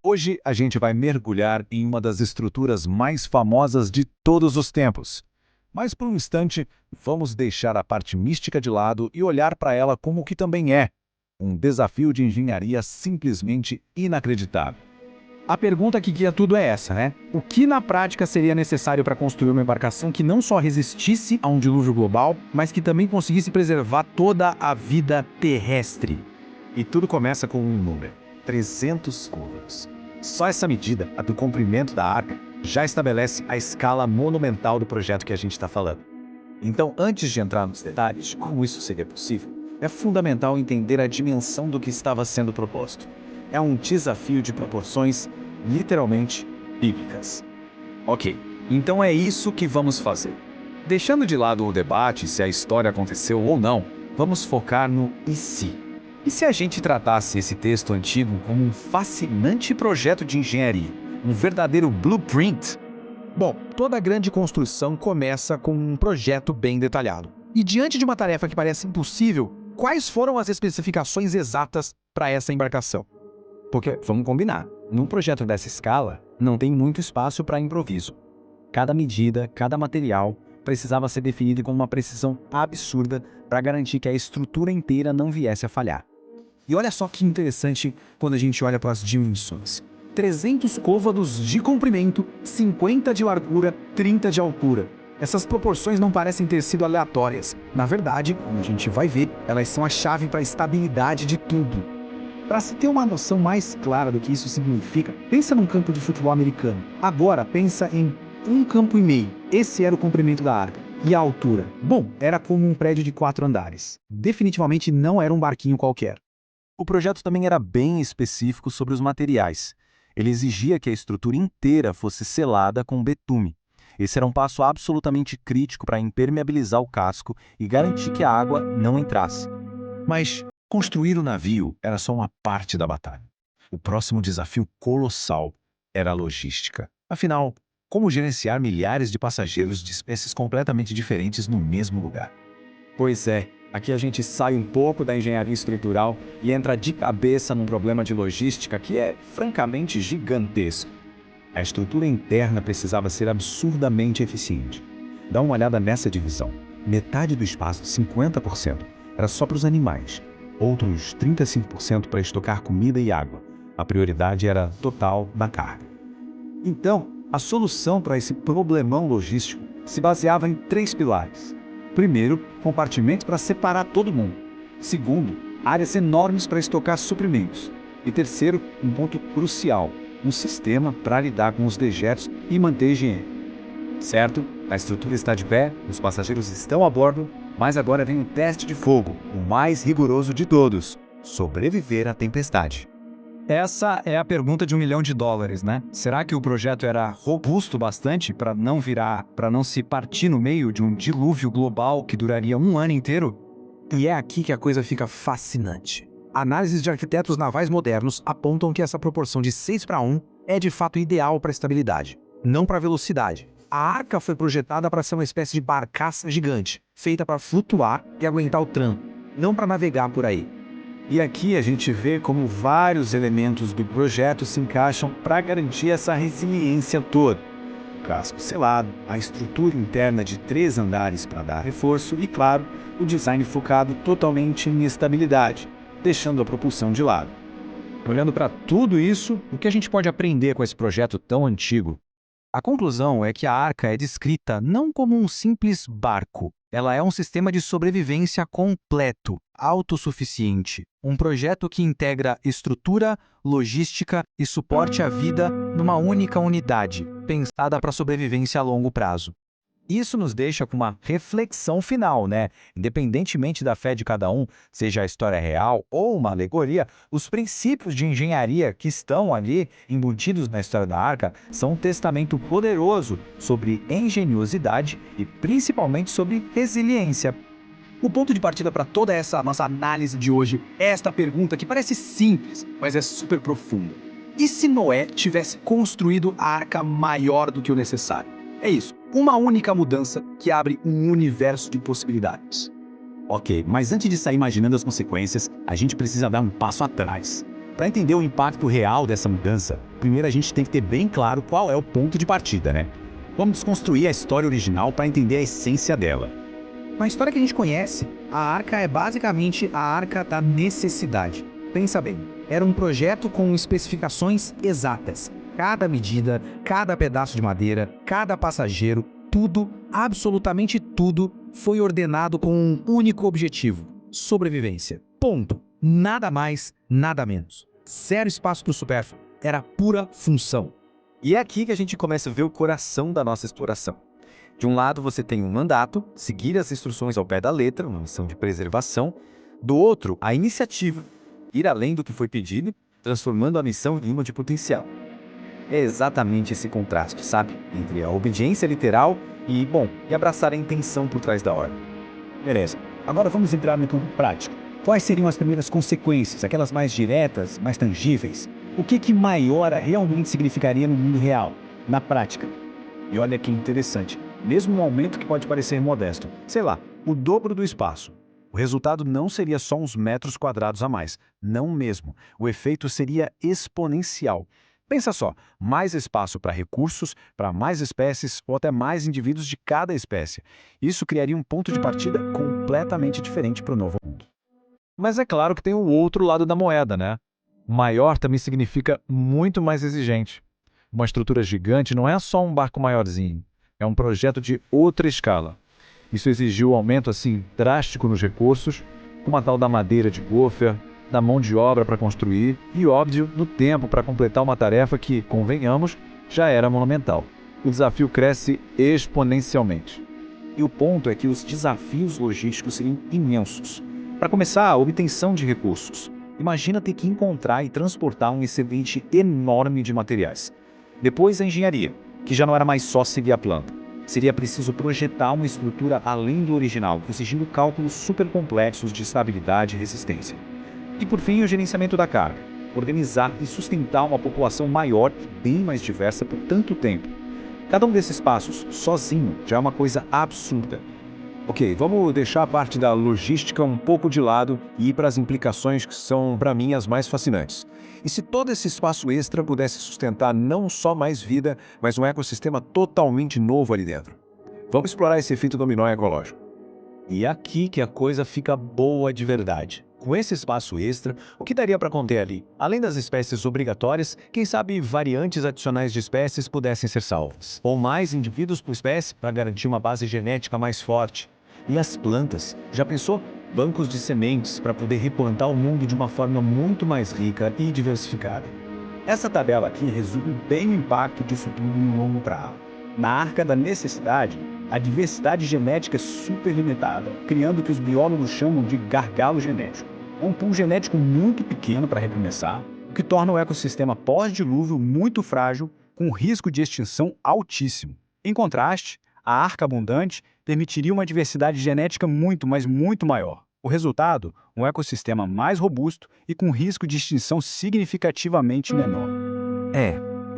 Hoje a gente vai mergulhar em uma das estruturas mais famosas de todos os tempos. Mas por um instante, vamos deixar a parte mística de lado e olhar para ela como o que também é: um desafio de engenharia simplesmente inacreditável. A pergunta que guia tudo é essa, né? O que na prática seria necessário para construir uma embarcação que não só resistisse a um dilúvio global, mas que também conseguisse preservar toda a vida terrestre? E tudo começa com um número: 300 côvados. Só essa medida, a do comprimento da arca, já estabelece a escala monumental do projeto que a gente está falando. Então, antes de entrar nos detalhes de como isso seria possível, é fundamental entender a dimensão do que estava sendo proposto. É um desafio de proporções literalmente bíblicas. Ok, então é isso que vamos fazer. Deixando de lado o debate se a história aconteceu ou não, vamos focar no e se. E se a gente tratasse esse texto antigo como um fascinante projeto de engenharia, um verdadeiro blueprint? Bom, toda grande construção começa com um projeto bem detalhado. E diante de uma tarefa que parece impossível, quais foram as especificações exatas para essa embarcação? Porque, vamos combinar, num projeto dessa escala, não tem muito espaço para improviso. Cada medida, cada material, precisava ser definido com uma precisão absurda para garantir que a estrutura inteira não viesse a falhar. E olha só que interessante quando a gente olha para as dimensões. 300 côvados de comprimento, 50 de largura, 30 de altura. Essas proporções não parecem ter sido aleatórias. Na verdade, como a gente vai ver, elas são a chave para a estabilidade de tudo. Para se ter uma noção mais clara do que isso significa, pensa num campo de futebol americano. Agora pensa em 1,5 km. Esse era o comprimento da arca. E a altura? Bom, era como um prédio de 4 andares. Definitivamente não era um barquinho qualquer. O projeto também era bem específico sobre os materiais. Ele exigia que a estrutura inteira fosse selada com betume. Esse era um passo absolutamente crítico para impermeabilizar o casco e garantir que a água não entrasse. Mas construir o navio era só uma parte da batalha. O próximo desafio colossal era a logística. Afinal, como gerenciar milhares de passageiros de espécies completamente diferentes no mesmo lugar? Pois é, aqui a gente sai um pouco da engenharia estrutural e entra de cabeça num problema de logística que é francamente gigantesco. A estrutura interna precisava ser absurdamente eficiente. Dá uma olhada nessa divisão. Metade do espaço, 50%, era só para os animais. Outros 35% para estocar comida e água. A prioridade era total da carga. Então, a solução para esse problemão logístico se baseava em 3 pilares. Primeiro, compartimentos para separar todo mundo. Segundo, áreas enormes para estocar suprimentos. E terceiro, um ponto crucial, um sistema para lidar com os dejetos e manter higiene. Certo? A estrutura está de pé, os passageiros estão a bordo, mas agora vem o teste de fogo, o mais rigoroso de todos: sobreviver à tempestade. Essa é a pergunta de $1 milhão, né? Será que o projeto era robusto bastante para não se partir no meio de um dilúvio global que duraria um ano inteiro? E é aqui que a coisa fica fascinante. Análises de arquitetos navais modernos apontam que essa proporção de 6:1 é de fato ideal para estabilidade, não para velocidade. A arca foi projetada para ser uma espécie de barcaça gigante, feita para flutuar e aguentar o tranco, não para navegar por aí. E aqui a gente vê como vários elementos do projeto se encaixam para garantir essa resiliência toda. O casco selado, a estrutura interna de 3 andares para dar reforço e, claro, o design focado totalmente em estabilidade, deixando a propulsão de lado. Olhando para tudo isso, o que a gente pode aprender com esse projeto tão antigo? A conclusão é que a arca é descrita não como um simples barco. Ela é um sistema de sobrevivência completo, autossuficiente. Um projeto que integra estrutura, logística e suporte à vida numa única unidade, pensada para sobrevivência a longo prazo. Isso nos deixa com uma reflexão final, né? Independentemente da fé de cada um, seja a história real ou uma alegoria, os princípios de engenharia que estão ali embutidos na história da arca são um testamento poderoso sobre engenhosidade e principalmente sobre resiliência. O ponto de partida para toda essa nossa análise de hoje é esta pergunta que parece simples, mas é super profunda. E se Noé tivesse construído a arca maior do que o necessário? É isso, uma única mudança que abre um universo de possibilidades. Ok, mas antes de sair imaginando as consequências, a gente precisa dar um passo atrás. Para entender o impacto real dessa mudança, primeiro a gente tem que ter bem claro qual é o ponto de partida, né? Vamos desconstruir a história original para entender a essência dela. Na história que a gente conhece, a Arca é basicamente a Arca da necessidade. Pensa bem, era um projeto com especificações exatas. Cada medida, cada pedaço de madeira, cada passageiro, tudo, absolutamente tudo, foi ordenado com um único objetivo: sobrevivência. Ponto. Nada mais, nada menos. Zero espaço para o supérfluo. Era pura função. E é aqui que a gente começa a ver o coração da nossa exploração. De um lado você tem um mandato, seguir as instruções ao pé da letra, uma missão de preservação. Do outro, a iniciativa, ir além do que foi pedido, transformando a missão em uma de potencial. É exatamente esse contraste, sabe? Entre a obediência literal e abraçar a intenção por trás da ordem. Beleza. Agora vamos entrar no campo prático. Quais seriam as primeiras consequências, aquelas mais diretas, mais tangíveis? O que maior realmente significaria no mundo real, na prática? E olha que interessante, mesmo um aumento que pode parecer modesto, sei lá, o dobro do espaço. O resultado não seria só uns metros quadrados a mais, não mesmo. O efeito seria exponencial. Pensa só, mais espaço para recursos, para mais espécies ou até mais indivíduos de cada espécie. Isso criaria um ponto de partida completamente diferente para o novo mundo. Mas é claro que tem o outro lado da moeda, né? Maior também significa muito mais exigente. Uma estrutura gigante não é só um barco maiorzinho, é um projeto de outra escala. Isso exigiu um aumento assim drástico nos recursos, como a tal da madeira de gofer, da mão de obra para construir e, óbvio, no tempo para completar uma tarefa que, convenhamos, já era monumental. O desafio cresce exponencialmente. E o ponto é que os desafios logísticos seriam imensos. Para começar, a obtenção de recursos. Imagina ter que encontrar e transportar um excedente enorme de materiais. Depois a engenharia, que já não era mais só seguir a planta. Seria preciso projetar uma estrutura além do original, exigindo cálculos super complexos de estabilidade e resistência. E por fim, o gerenciamento da carga. Organizar e sustentar uma população maior e bem mais diversa por tanto tempo. Cada um desses passos, sozinho, já é uma coisa absurda. Ok, vamos deixar a parte da logística um pouco de lado e ir para as implicações que são, para mim, as mais fascinantes. E se todo esse espaço extra pudesse sustentar não só mais vida, mas um ecossistema totalmente novo ali dentro? Vamos explorar esse efeito dominó ecológico. E é aqui que a coisa fica boa de verdade. Com esse espaço extra, o que daria para conter ali? Além das espécies obrigatórias, quem sabe variantes adicionais de espécies pudessem ser salvas. Ou mais indivíduos por espécie para garantir uma base genética mais forte. E as plantas? Já pensou? Bancos de sementes para poder replantar o mundo de uma forma muito mais rica e diversificada. Essa tabela aqui resume bem o impacto disso tudo no longo prazo. Na Arca da Necessidade, a diversidade genética é super limitada, criando o que os biólogos chamam de gargalo genético. É um pool genético muito pequeno para recomeçar, o que torna o ecossistema pós-dilúvio muito frágil, com risco de extinção altíssimo. Em contraste, a Arca Abundante permitiria uma diversidade genética muito, mas muito maior. O resultado, um ecossistema mais robusto e com risco de extinção significativamente menor.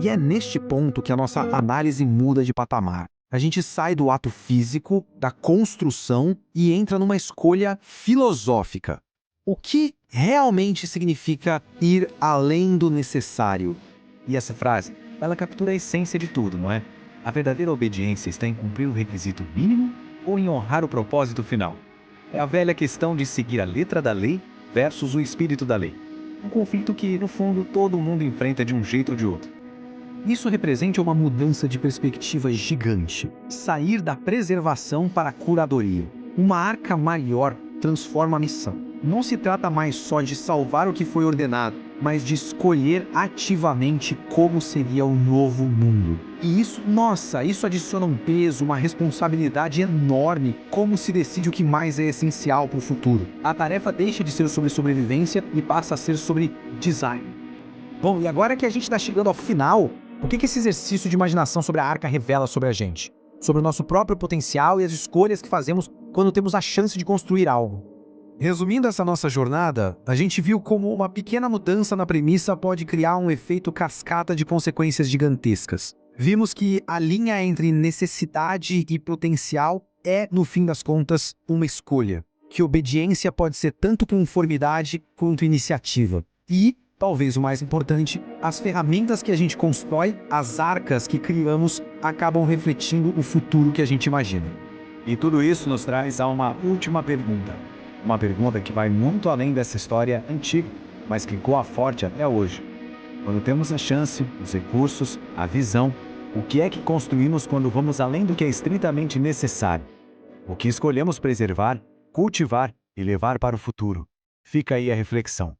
E é neste ponto que a nossa análise muda de patamar. A gente sai do ato físico, da construção e entra numa escolha filosófica. O que realmente significa ir além do necessário? E essa frase, ela captura a essência de tudo, não é? A verdadeira obediência está em cumprir o requisito mínimo ou em honrar o propósito final? É a velha questão de seguir a letra da lei versus o espírito da lei. Um conflito que, no fundo, todo mundo enfrenta de um jeito ou de outro. Isso representa uma mudança de perspectiva gigante. Sair da preservação para a curadoria. Uma arca maior transforma a missão. Não se trata mais só de salvar o que foi ordenado, mas de escolher ativamente como seria o novo mundo. E isso adiciona um peso, uma responsabilidade enorme. Como se decide o que mais é essencial para o futuro? A tarefa deixa de ser sobre sobrevivência e passa a ser sobre design. Bom, e agora que a gente está chegando ao final, o que esse exercício de imaginação sobre a arca revela sobre a gente? Sobre o nosso próprio potencial e as escolhas que fazemos quando temos a chance de construir algo. Resumindo essa nossa jornada, a gente viu como uma pequena mudança na premissa pode criar um efeito cascata de consequências gigantescas. Vimos que a linha entre necessidade e potencial é, no fim das contas, uma escolha. Que obediência pode ser tanto conformidade quanto iniciativa. E talvez o mais importante, as ferramentas que a gente constrói, as arcas que criamos, acabam refletindo o futuro que a gente imagina. E tudo isso nos traz a uma última pergunta. Uma pergunta que vai muito além dessa história antiga, mas que ecoa forte até hoje. Quando temos a chance, os recursos, a visão, o que é que construímos quando vamos além do que é estritamente necessário? O que escolhemos preservar, cultivar e levar para o futuro? Fica aí a reflexão.